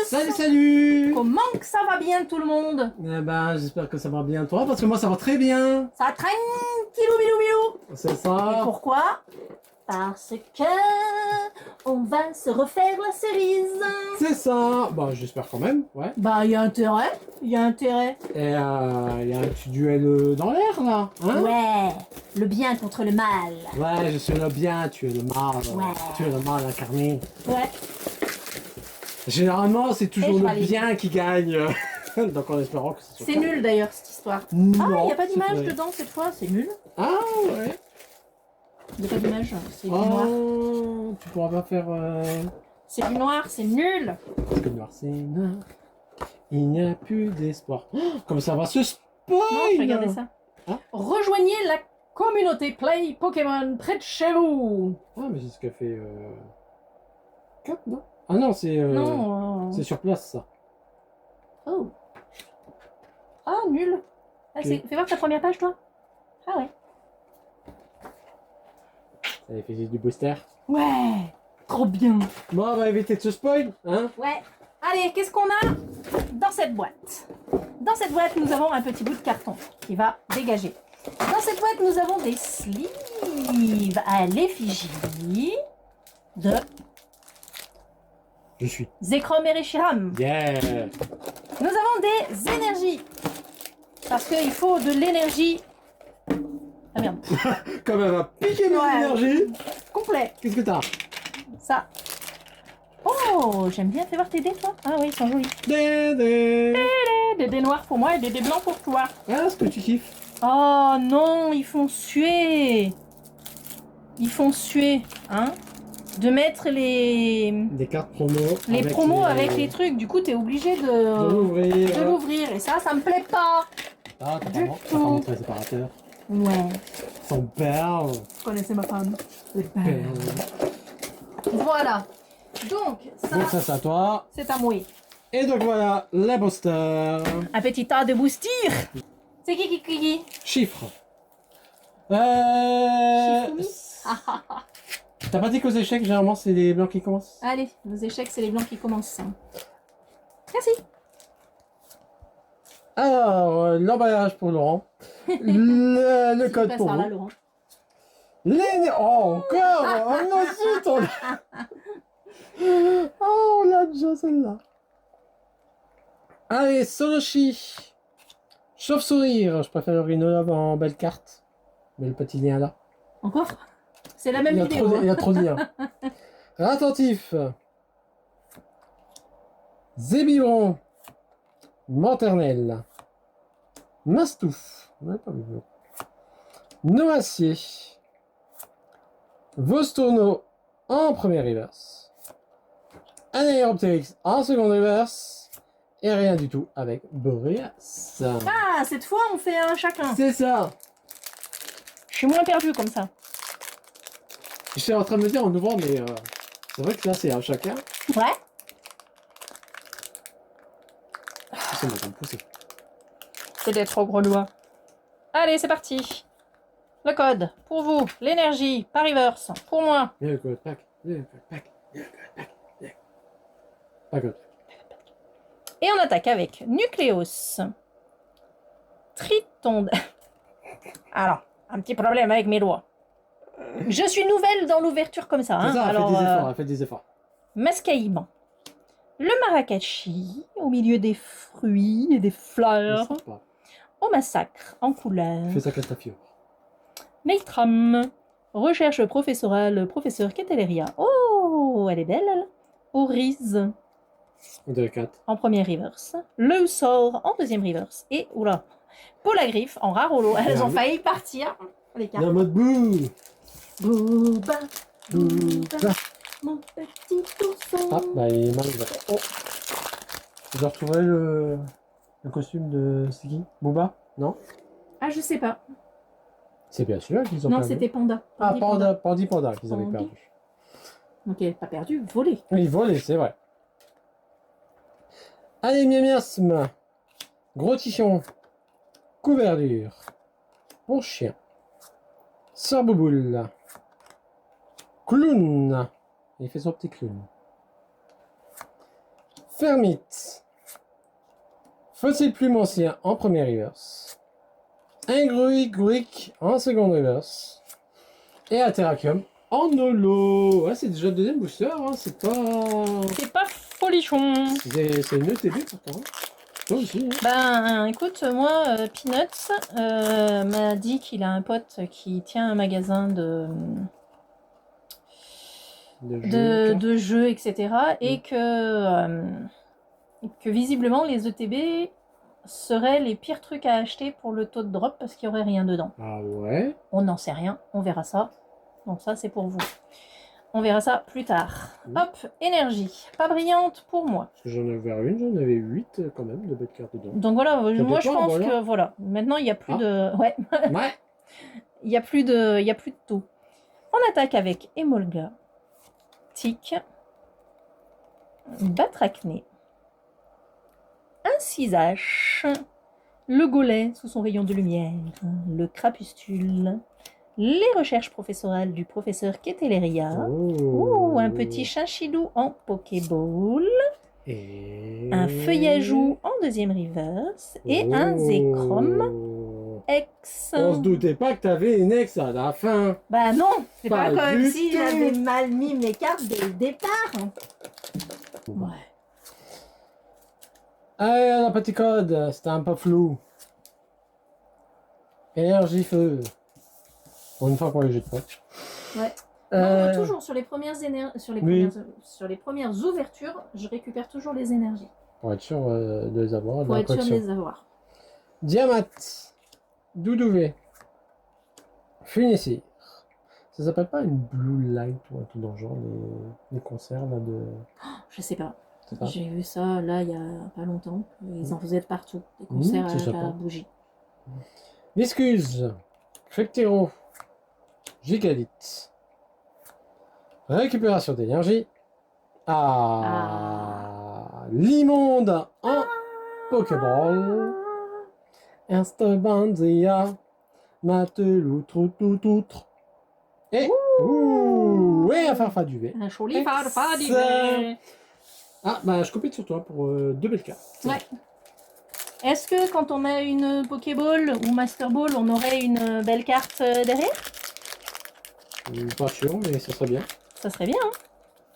Salut, salut. Comment que ça va bien tout le monde? Eh ben, j'espère que ça va bien toi, parce que moi ça va très bien. Ça traîne, kilou bilou bilou. C'est Et ça. pourquoi? Parce que on va se refaire la cerise. C'est ça. Bah, j'espère quand même, ouais. Bah, il y a intérêt, il y a intérêt. Et il y a un petit duel dans l'air là, hein? Ouais, le bien contre le mal. Ouais, je suis le bien, tu es le mal. Ouais. Tu es le mal incarné. Ouais, Généralement, c'est Et toujours je le valide. bien qui gagne. Donc en espérant que ce soit c'est ça. nul d'ailleurs cette histoire. Ah, Non, il n'y a pas c'est d'image vrai. dedans cette fois, c'est nul. Ah ouais. Il n'y a pas d'image, c'est du noir. Oh, tu pourras pas faire. C'est du noir, c'est nul. Parce que noir c'est noir. Il n'y a plus d'espoir. Oh, comme ça va se spoil. Non, je regardais ça. Hein? Rejoignez la communauté Play Pokémon près de chez vous. Ah, mais c'est ce qu'a fait. Cap, non? Ah non, c'est. Non. C'est sur place ça. Oh. Ah, nul. Ah, Ok. fais voir ta première page, toi. Ah ouais. Ça avait fait du booster. Ouais. Trop bien. Bon, on va éviter de se spoil, hein? Ouais. Allez, qu'est-ce qu'on a dans cette boîte? Dans cette boîte, nous avons un petit bout de carton qui va dégager. Dans cette boîte, nous avons des sleeves à l'effigie de Je suis. Zekrom et Reshiram. Yeah! Nous avons des énergies. Parce qu'il faut de l'énergie. Ah merde. Comme elle va piquer mes Ouais. énergies! Complet. Qu'est-ce que t'as? Ça. Oh, j'aime bien. Fais voir tes dés, toi. Ah oui, ils sont jolis. Dédé! Des dés noirs pour moi et des dés blancs pour toi. Ah, ce que tu kiffes. Oh non, ils font suer. Ils font suer, hein. De mettre les Des cartes promo. promos avec les trucs. Du coup, t'es obligé De de l'ouvrir. l'ouvrir. Et ça me plaît pas. Ah, Du t'as tout. pas montré les séparateurs. Ouais. Son père. Vous connaissez ma femme. Les Père. Voilà. Donc, ça, Donc ça, c'est à toi. c'est à moi. Et donc voilà, les boosters. Un petit tas de boostir. C'est qui? Chiffres. Chiffroumi. T'as pas dit qu'aux échecs, généralement, c'est les blancs qui commencent? Allez, nos échecs, c'est les blancs qui commencent. Merci. Alors, l'emballage pour Laurent. le code Passe pour par là, vous. Laurent. Oh, encore! Oh non, zut, Oh, on l'a déjà celle-là. Allez, Soloshi. Chauve-sourire. Je préfère le rhino en belle carte. Mais le petit lien là. Encore? C'est la même Il y a vidéo. trop, hein. il y a trop de liens. Attentif. Zébiron. Manternelle. Mastouf. Ouais, pas mieux. Noacier. Vostourneau en premier reverse. Anaeropteryx en second reverse. Et rien du tout avec Boreas. Ah, cette fois, on fait un chacun. C'est ça. Je suis moins perdu comme ça. J'étais en train de me dire en ouvrant, mais c'est vrai que là c'est à chacun. Ouais. Ça m'a me pousser. C'est d'être trop grenouille. Allez, c'est parti. Le code, pour vous. L'énergie, par reverse. Pour moi. Viens le code pack. Viens le code pack. Viens le code pack. Viens. Pas code. Et on attaque avec Nucléos. Tritonde. Alors, un petit problème avec mes doigts. Je suis nouvelle dans l'ouverture comme ça. Hein. C'est ça, Alors, elle fait des efforts. Mascaïban. Le Marakashi, au milieu des fruits et des fleurs. Sympa. Au massacre, en couleur. Fais ça Castafiore. Maitram. Recherche professorale, professeur Keteleria. Oh, elle est belle, elle. Oriz, De 4. en premier reverse. Le sort, en deuxième reverse. Et, oula, Polagriffe, en rare holo. Elles ont failli partir. Les cartes. En mode bouh. Booba, Bouh. mon petit ourson. Ah, bah il est mal ouvert. Oh. Je retrouverai le costume de Siki Booba? Non? Ah, je sais pas. C'est bien sûr qu'ils ont Non, perdu. c'était Panda. Ah, Panda qu'ils avaient Pandi. perdu. Ok, pas perdu, volé. Oui, volé, c'est vrai. Allez, miasme. Gros tichon. Couverture. Pour chien. Sœur Bouboule. Clown. Il fait son petit clown. Fermite. Fossile plume ancien en premier reverse. Ingruik en seconde reverse. Et Aterachium en holo. Ouais, c'est déjà le deuxième booster, hein. C'est pas folichon. C'est une ETB pourtant. Toi aussi. Hein. Ben, écoute, moi, Peanuts m'a dit qu'il a un pote qui tient un magasin de jeux, etc. Et que visiblement, les ETB seraient les pires trucs à acheter pour le taux de drop parce qu'il n'y aurait rien dedans. Ah ouais. On n'en sait rien, on verra ça. Donc ça, c'est pour vous. On verra ça plus tard. Hop, énergie. Pas brillante pour moi. Parce que j'en ai ouvert une, j'en avais 8 quand même de belles cartes dedans. Donc voilà, moi je pense voilà. que voilà. Maintenant, il n'y a plus de... Ouais. Ouais. Il n'y a plus de taux. On attaque avec Emolga, Tic, Batrachné, un Cisache, le Golet sous son rayon de lumière, le Crapustule, les recherches professorales du professeur Keteleria, un petit Chinchillou en Pokéball, et un Feuillajou en deuxième reverse et un Zekrom X. On se doutait pas que t'avais une ex à la fin. Bah non, c'est pas comme du si tout. j'avais mal mis mes cartes dès le départ. Ouais. Allez, un petit code, c'était un peu flou. Énergie feu. Pour une fois pour les jeux de poche. Ouais. Non, toujours sur les premières sur les premières ouvertures, je récupère toujours les énergies. Pour être sûr de les avoir. Pour être sûr de les avoir. Diamat. Doudouvé. Funissir. Ça s'appelle pas une blue light ou un truc dans le genre, les concerts là de... Je sais pas. C'est pas. J'ai vu ça là il y a pas longtemps. Ils en faisaient de partout. Des concerts à la bougie. Viscuse. Flectero. Gigalite. Récupération d'énergie. L'immonde en Pokéball. Instabandia. Matelou, troutoutre. Et. Et un farfa du V. Un joli farfa du V. Ah, bah je copie sur toi pour 2 belles cartes. Ouais. Est-ce que quand on a une Pokéball ou Master Ball, on aurait une belle carte derrière? Pas sûr, mais ça serait bien. Ça serait bien, hein,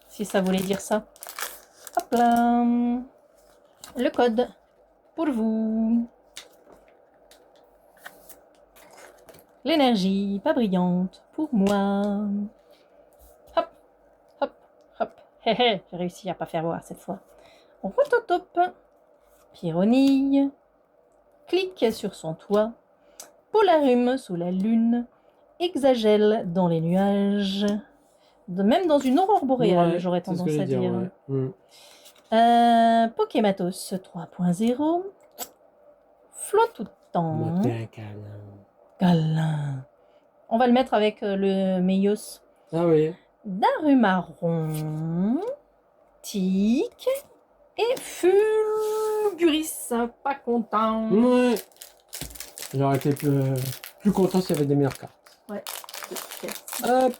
si ça voulait dire ça. Hop là. Le code pour vous. L'énergie pas brillante pour moi. Hop, hop, hop. Hé hé, j'ai réussi à pas faire voir cette fois. Rototope. Pyronille. Clique sur son toit. Polarum sous la lune. Exagèle dans les nuages. Même dans une aurore boréale, j'aurais tendance à dire. Ouais. Pokématos 3.0. Flotte tout le temps. Câlin. On va le mettre avec le Meios. Ah oui. Darumaron. Tic. Et Fulguris. Pas content. Ouais. J'aurais été plus content s'il y avait des meilleures cartes. Ouais. Hop.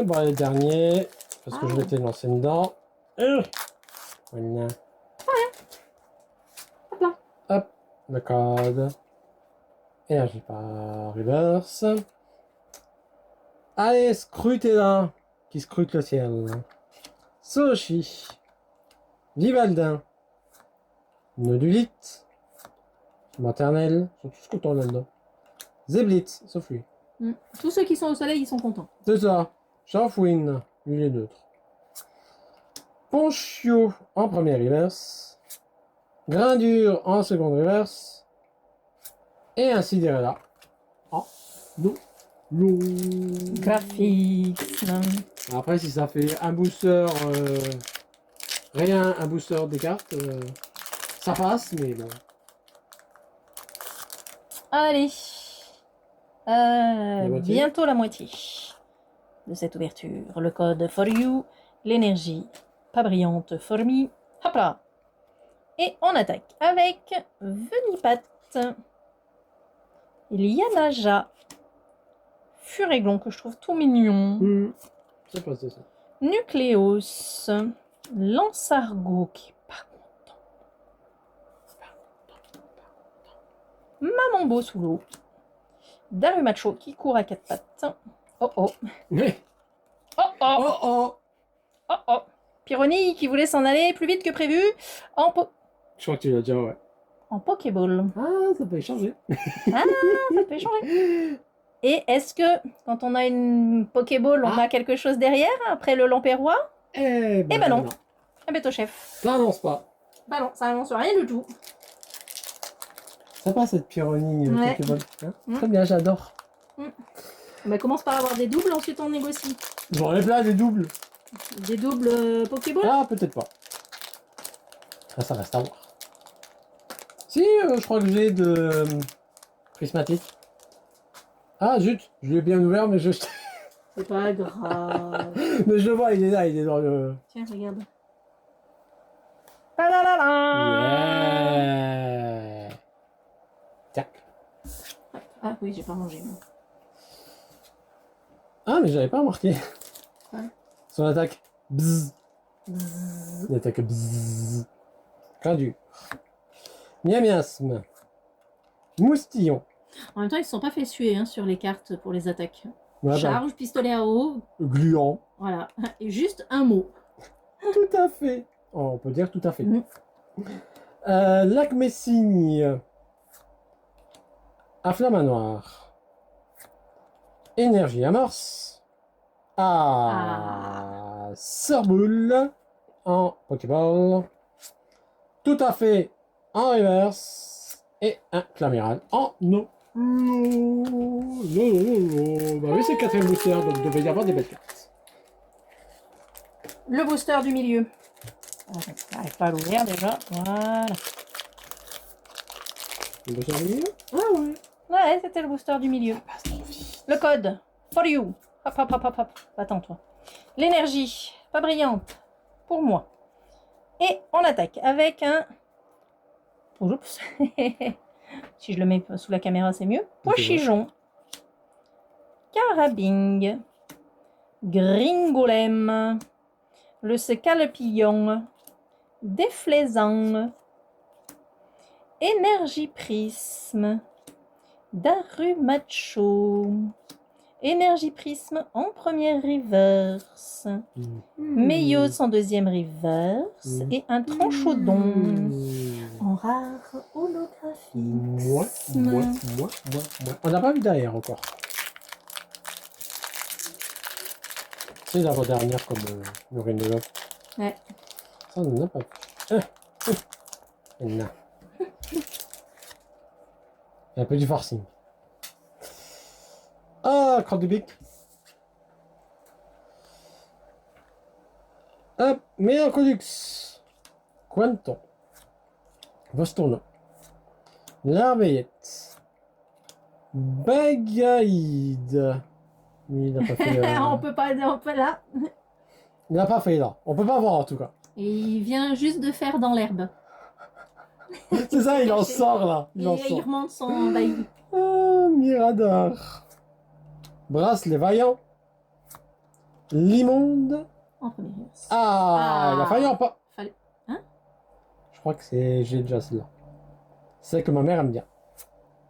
Bon, les derniers. Parce que je vais te lancer dedans. Voilà. Hop là. Hop. Le code. Énergie par reverse. Allez, scrutez là. Qui scrute le ciel. Soshi. Vivaldin. Nodulite. Maternelle. Ils sont tous contents là-dedans. Zeblitz, sauf lui. Tous ceux qui sont au soleil, ils sont contents. C'est ça. Sharfwin, lui il est neutre. Ponchio en première reverse. Grindure en seconde reverse. Et un Cinderella. Oh, non. Non. Graphique. Après, si ça fait un booster, rien, un booster des cartes, ça passe, mais bon. Allez. moitié. Bientôt la moitié de cette ouverture. Le code for you. L'énergie pas brillante for me. Hop là. Et on attaque avec Venipat. Il y a Naja. Furéglon que je trouve tout mignon. C'est pas ça. Nucléos. Lansargot qui est pas Mamambo sous l'eau. Darumacho qui court à quatre pattes. Oh oh. Mais, Oh oh. oh oh. Oh oh. Pyrrhony qui voulait s'en aller plus vite que prévu Je crois que tu l'as déjà, ouais. en Pokéball. Ah, ça peut changer. Ça peut changer. Et est-ce que quand on a une Pokéball, on a quelque chose derrière après le Lampérois? Eh ben non. Un bête au chef. Ça annonce pas. Bah non, ça annonce rien du tout. Sympa cette Pyrrhony Ouais. Pokéball. Hein Mm. Très bien, j'adore. On commence par avoir des doubles, ensuite on négocie. J'en ai plein des doubles. Des doubles Pokéball? Ah, peut-être pas. Ah, ça reste à voir. Si, je crois que j'ai de prismatique. Ah, zut, je l'ai bien ouvert, mais je... C'est pas grave. mais je le vois, il est là, il est dans le... Tiens, regarde. Ta la la la. Yeah. Tac. Ah oui, j'ai pas mangé. Moi. Ah, mais j'avais pas remarqué. Ouais. Son attaque. Bzzz. Bzzz. Il attaque bzzz. Gradus. Miasme. Moustillon. En même temps, ils se sont pas fait suer hein, sur les cartes pour les attaques. Ouais, bah, Charge, pistolet à eau, gluant. voilà. Et juste un mot. Tout à fait. Oh, on peut dire tout à fait. Mhm. Lac Messigne. Afflamanoir. Énergie amorce. Sorboule en Pokéball. Tout à fait en reverse. Et un Claméral en no. Bah oui, c'est le quatrième booster, donc il devait y avoir des belles cartes. Le booster du milieu. J'arrive pas à l'ouvrir déjà. Voilà. Le booster du milieu. Ah ouais. Ouais, c'était le booster du milieu. Le code. For you. Hop, hop, hop, hop, hop. Attends, toi. L'énergie. Pas brillante. Pour moi. Et on attaque avec un... Oups. Si je le mets sous la caméra, c'est mieux. Poichijon. Carabing. Gringolem. Le Scalpillon. Déflaisant. Énergie prisme. Darumacho. Énergie prisme en première reverse. Méios en deuxième reverse. Et un tranchodon en rare holographique. Moi. On n'a pas vu derrière encore. C'est l'avant-dernière comme le Rendelope. Ouais. Ça, on n'en a pas vu. Non. Il y a un peu du forcing. Ah, crotte de bic. Hop, Méancodux. Quanton. Vostournon. Larveillette. Bagaïde. Il n'a pas fait. On peut pas dire, on peut là. Il n'a pas fait là. On peut pas voir en tout cas. Et il vient juste de faire dans l'herbe. C'est ça, il en sort là. Et Il en il sort. remonte son bailli. Ah, Mirador. Bracelet vaillant. L'immonde. En première verse. Il a failli en pas. Fallait... Hein? Je crois que c'est. J'ai déjà celle-là. C'est que ma mère aime bien.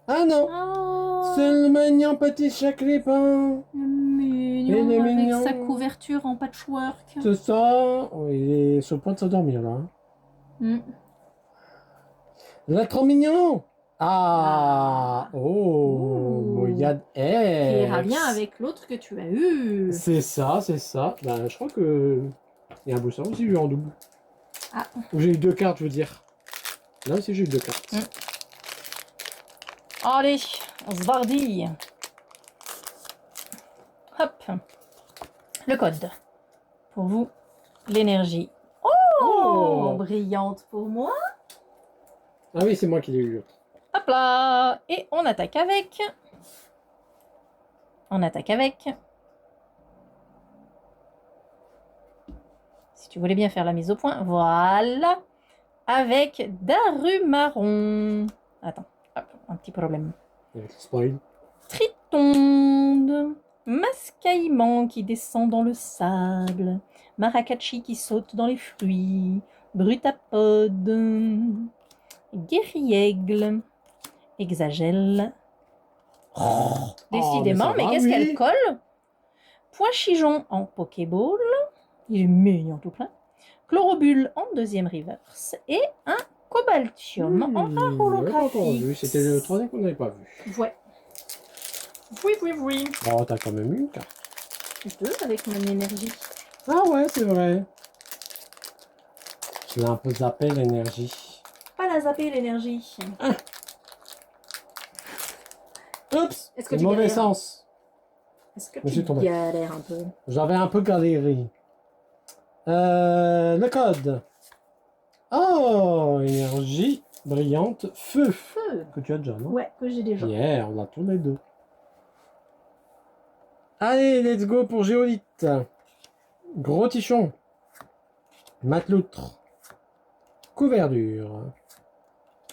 Ah non! Oh, C'est le mignon petit chat clépin. mignon, Il est avec mignon. sa couverture en patchwork. C'est ça. Oh, il est sur le point de s'endormir là. Hein. Mm. Là, trop mignon! Oh! Ouh. Moyade Qui ira X. bien avec l'autre que tu as eu. C'est ça, c'est ça. Ben, je crois que. Il y a un booster aussi, j'ai eu en double. Ah. Ou j'ai eu deux cartes, je veux dire. Là aussi, j'ai eu deux cartes. Mm. Allez, Svardi. Hop. Le code. Pour vous, l'énergie. Oh, brillante pour moi. Ah oui, c'est moi qui l'ai eu. Hop là. Et on attaque avec. On attaque avec. Si tu voulais bien faire la mise au point. Voilà. Avec Darumaron. Attends. Hop, un petit problème. Spoil. Tritonde, Mascaillement qui descend dans le sable, Maracacci qui saute dans les fruits, Brutapode, Guerriègle Hexagel. Décidément, ça mais va, qu'est-ce oui. qu'elle colle? Poichijon en Pokéball. Il est mignon tout plein. Chlorobule en deuxième reverse. Et un Cobaltium en rare On l'avait pas encore holographique. vu. C'était le troisième qu'on n'avait pas vu. Ouais. Oui, oui, oui. Oh, t'as quand même une carte. Deux avec mon énergie. Ah ouais, c'est vrai. Je l'ai un peu zappé l'énergie. Pas la zapper l'énergie. Oups, Est-ce que c'est tu le mauvais galères? sens. Est-ce que Je suis tu tombé. galères un peu? J'avais un peu galéré. Le code. Oh, énergie brillante, feu. Feu. Que tu as déjà, non? Ouais, que j'ai déjà. Yeah, on a tous les deux. Allez, let's go pour Géolite. Gros tichon. Mateloutre. Couverture.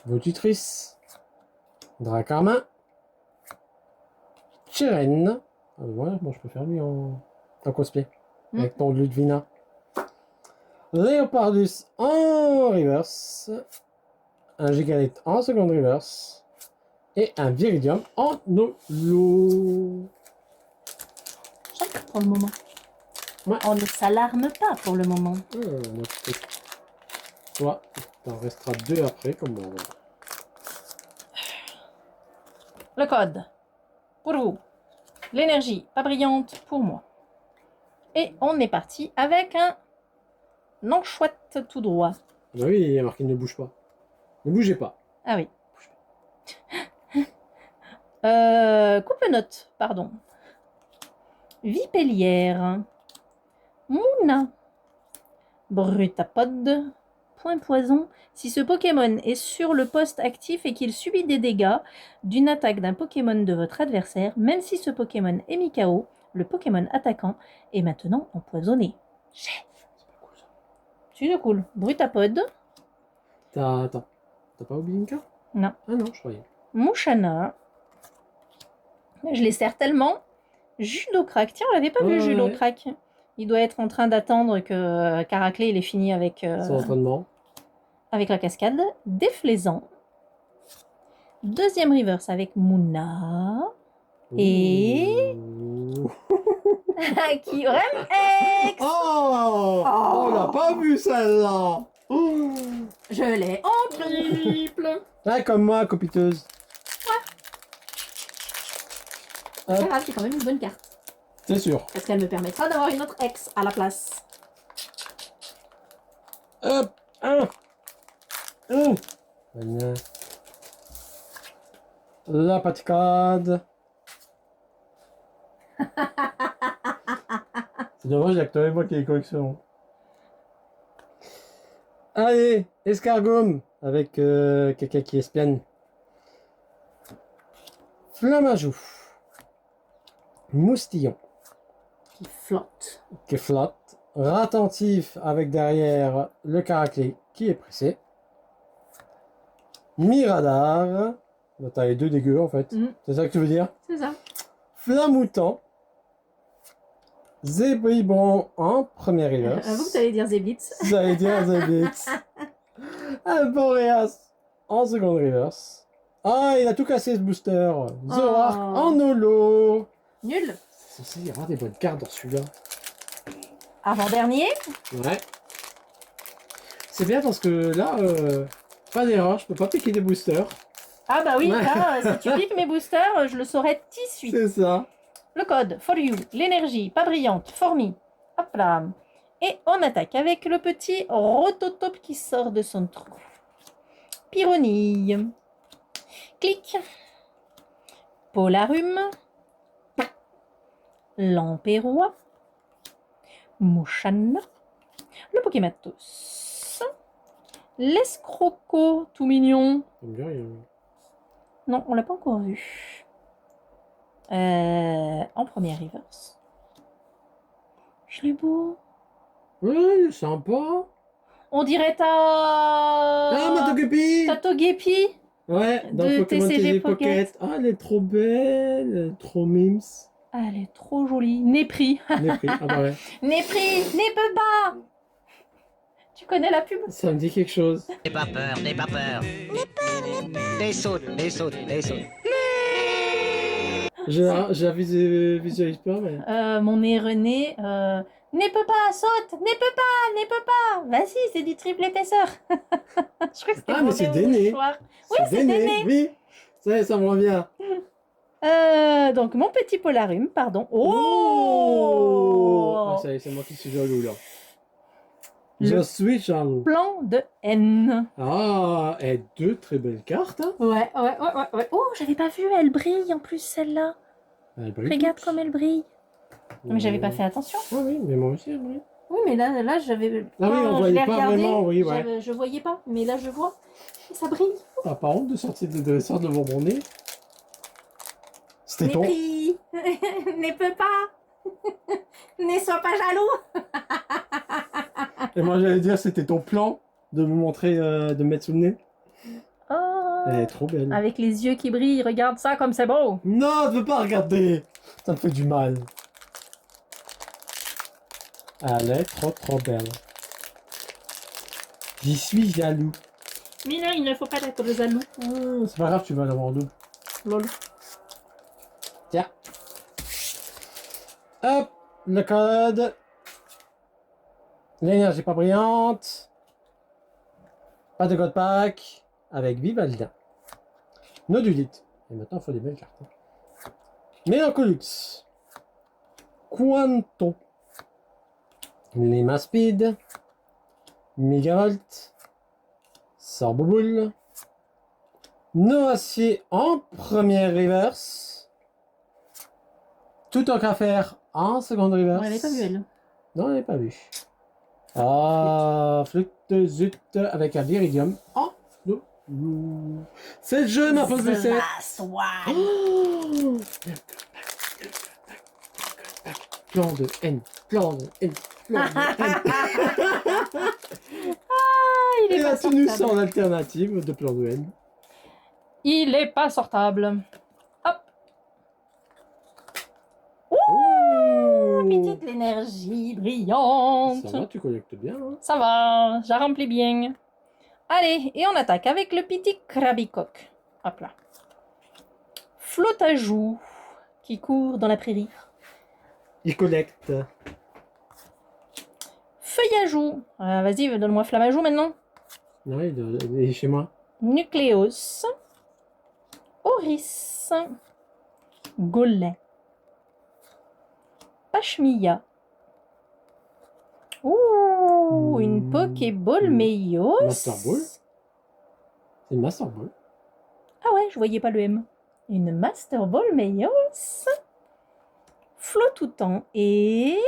Votutrice. Dracarmin. Chirène. Ah, voilà, bon, je peux faire lui en cosplay. Avec ton Ludvina. Léopardus en reverse. Un Gigalith en seconde reverse. Et un Viridium en holo. Chacun pour le moment. Ouais. On ne s'alarme pas pour le moment. Toi, t'en restera deux après, comme bon. Le code. Pour vous. L'énergie, pas brillante pour moi. Et on est parti avec un enchouette tout droit. Bah oui, il y a marqué ne bouge pas. Ne bougez pas. Ah oui. Coupe-note, pardon. Vipellière. Mouna. Brutapode. Point poison. Si ce Pokémon est sur le poste actif et qu'il subit des dégâts d'une attaque d'un Pokémon de votre adversaire, même si ce Pokémon est mis KO, le Pokémon attaquant est maintenant empoisonné. Chef. C'est pas cool ça. C'est cool. Brutapode. Attends. T'as pas oublié une carte? Non. Ah non, je croyais. Mouchana. Je les sers tellement. Judocrack. Tiens, on l'avait pas vu, Ouais. Judocrack. Il doit être en train d'attendre que Caraclé il est fini avec, Son entraînement. avec la cascade. Déflaisant. Deuxième reverse avec Mouna. Et- Ouh. Qui vraiment ex. Oh, on l'a pas vu celle-là. Oh. Je l'ai en triple. Ah, comme moi, copiteuse. C'est grave, c'est quand même une bonne carte. C'est sûr. Parce qu'elle me permettra d'avoir une autre ex à la place. Hop, un. Voilà. La paticade. C'est dommage, il y a que toi et moi qui ai les collections. Allez, escargot avec quelqu'un qui espionne. Flamajou. Moustillon Qui flotte. qui flotte. Ratentif avec derrière le caraclé qui est pressé. Miradar. Bah, t'as les deux dégueux en fait. C'est ça que tu veux dire? C'est ça. Flamoutant. Zébribron en première reverse. Avoue que t'allais dire Zébitz. J'allais dire Zébitz. Un Boreas en seconde reverse. Ah, il a tout cassé ce booster. Zoroark en holo. Nul. C'est censé y avoir des bonnes cartes dans celui-là. Avant-dernier. Ouais. C'est bien parce que là, pas d'erreur, je peux pas piquer des boosters. Ah bah oui, Ouais. là, si tu piques mes boosters, je le saurais tout de suite. C'est ça. Le code, for you, l'énergie, pas brillante, formi. Hop là. Et on attaque avec le petit Rototope qui sort de son trou. Pyronille. Clic. Polarum. Lampérois. Mouchana. Le Pokématos. L'escroco, tout mignon. J'aime bien rien. Non, on l'a pas encore vu. En première reverse. Je l'ai beau. Ouais, il est sympa. On dirait ta... Ah, Matogepi. ta Togepi. Ouais, dans de Pokémon TCG TCG Pocket. Pocket. Ah, elle est trop belle, elle est trop mims. Ah, elle est trop jolie. Népris. Mépris. Ah bah ouais. Népris. N'est pas. Tu reconnais la pub? Ça me dit quelque chose. N'aie pas peur, n'aie pas peur. Des sautes, des sautes, des sautes. Je la visualise pas, mais... Mon nez René, ne peut pas, saute, ne peut pas, ne peut pas. Vas-y, c'est du triple épaisseur. Je crois que c'était Ah, mon mais c'est nez au Déné. mouchoir. Oui, c'est Déné. Oui, ça me revient. Donc, mon petit polarum, pardon. Oh, Oh, ça y est, c'est moi qui suis jaloux, là. Le- Je suis jaloux. Plan de N. Ah, et deux très belles cartes. Hein. Ouais. Oh, j'avais pas vu, elle brille en plus celle-là. Elle brille Regarde toutes. comme elle brille. Mais j'avais pas fait attention. Ah oui, mais moi aussi, elle brille. Oui, mais là j'avais. Ah oui, on je voyait l'ai pas regardé, vraiment, oui, ouais. je voyais pas, mais là je vois. Et ça brille. T'as pas honte de sortir de dresseur devant mon nez? C'était Mais ton... pris. Ne peut pas. Ne sois pas jaloux. Et moi, j'allais dire, c'était ton plan de me montrer, de me mettre sous le nez. Oh. Elle est trop belle. Avec les yeux qui brillent, regarde ça comme c'est beau. Non, je veux pas regarder. Ça me fait du mal. Elle est trop belle. J'y suis jaloux. Mais là, il ne faut pas être jaloux. C'est pas grave, tu vas l'avoir en double. Lol. Tiens. Hop, le code. L'énergie pas brillante. Pas de code pack. Avec Vivalda. Nodulite. Et maintenant, il faut des belles cartes. Mélancolux. Quanto. Lima Speed. Megavolt. Sorboboule. Noacier en première reverse. Tout en qu'à faire en seconde reverse. Ouais, elle est pas vue, elle. Non, elle n'est pas vue. Ah, flûte zut avec un viridium en bleu. C'est le jeu, ma pause de set. Swag. Oh, plan de N, plan de N, plan de N. Il Et est la pas tenue sortable. sans alternative de plan de N. Il est pas sortable. Hop. Oh, Petite l'énergie brillante. ça va, tu collectes bien. Hein. Ça va, je la remplis bien. Allez, et on attaque avec le petit crabicoque. Hop là. Flotte à joues qui court dans la prairie. Il collecte. Feuille à joues. Vas-y, donne-moi flamme à joues maintenant. Non, il est chez moi. Nucléos. Oris. Gollet. Pashmia. Ouh, une Pokéball Meios. Master Ball. C'est une Master Ball. Ah ouais, je voyais pas le M. Une Master Ball Meios. Flot tout temps. Et.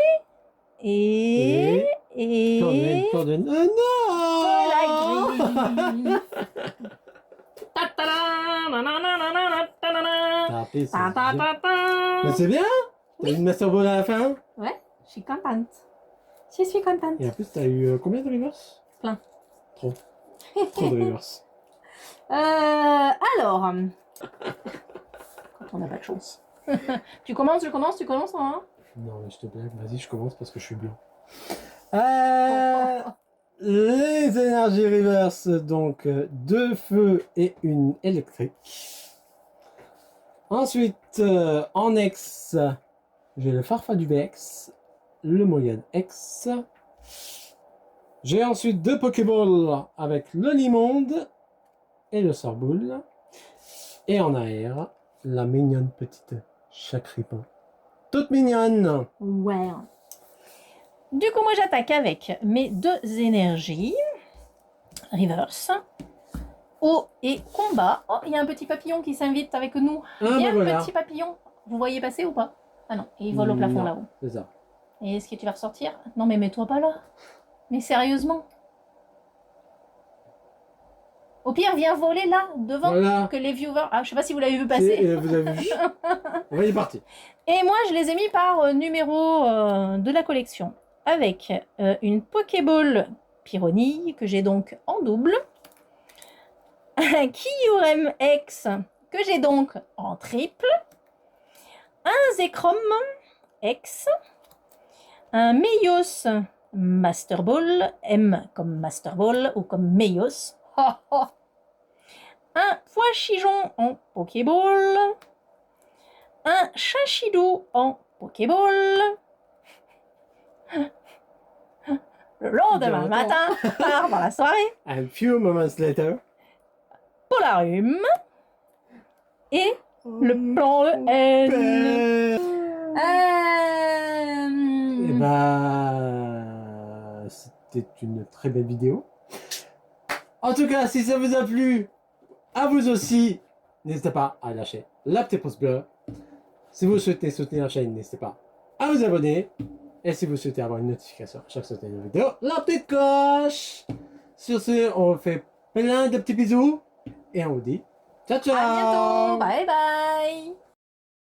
Plan de N. Oh non. Tapez, c'est bien. Mais c'est bien. T'as eu une Master Ball à la fin. Ouais, je suis contente. Je suis contente. Et en plus, t'as eu combien de reverse? Plein. Trop. Trop de reverse. Alors. Quand on n'a pas de chance. Tu commences, hein? Non, mais je te blague. Vas-y, je commence parce que je suis blanc. Les énergies reverse, donc deux feux et une électrique. Ensuite, en X, j'ai le Farfa du VX, le Moyen X. J'ai ensuite deux Pokéballs avec le Limonde et le Sorboule. Et en arrière, la mignonne petite Chacripin. Toute mignonne. Ouais. Du coup, moi, j'attaque avec mes deux énergies. Reverse. Eau et combat. Oh, il y a un petit papillon qui s'invite avec nous. Ah, Viens, ben voilà. petit papillon. Vous voyez passer ou pas? Ah non, il vole au plafond Non, là-haut. C'est ça. Et est-ce que tu vas ressortir? Non, mais mets-toi pas là. Mais sérieusement. Au pire, viens voler là, devant, Voilà. que les viewers... Ah, je sais pas si vous l'avez vu passer. Vous avez vu. On est parti. Et moi, je les ai mis par numéro de la collection. Avec une Pokéball Pyronille, que j'ai donc en double. Un Kyurem X, que j'ai donc en triple. Un Zekrom X. Un Meios Master Ball, M comme Master Ball ou comme Meios. Un Poichijon en Pokéball. Un Chachidou en Pokéball. Le lendemain matin, tard dans la soirée, A few moments later. Polarium. Et le plan EN. Eh ben, c'était une très belle vidéo. En tout cas, si ça vous a plu, à vous aussi, n'hésitez pas à lâcher la petite pouce bleu. Si vous souhaitez soutenir la chaîne, n'hésitez pas à vous abonner. Et si vous souhaitez avoir une notification à chaque sortie de vidéo, la petite cloche. Sur ce, on vous fait plein de petits bisous. Et on vous dit ciao ciao. À bientôt. Bye.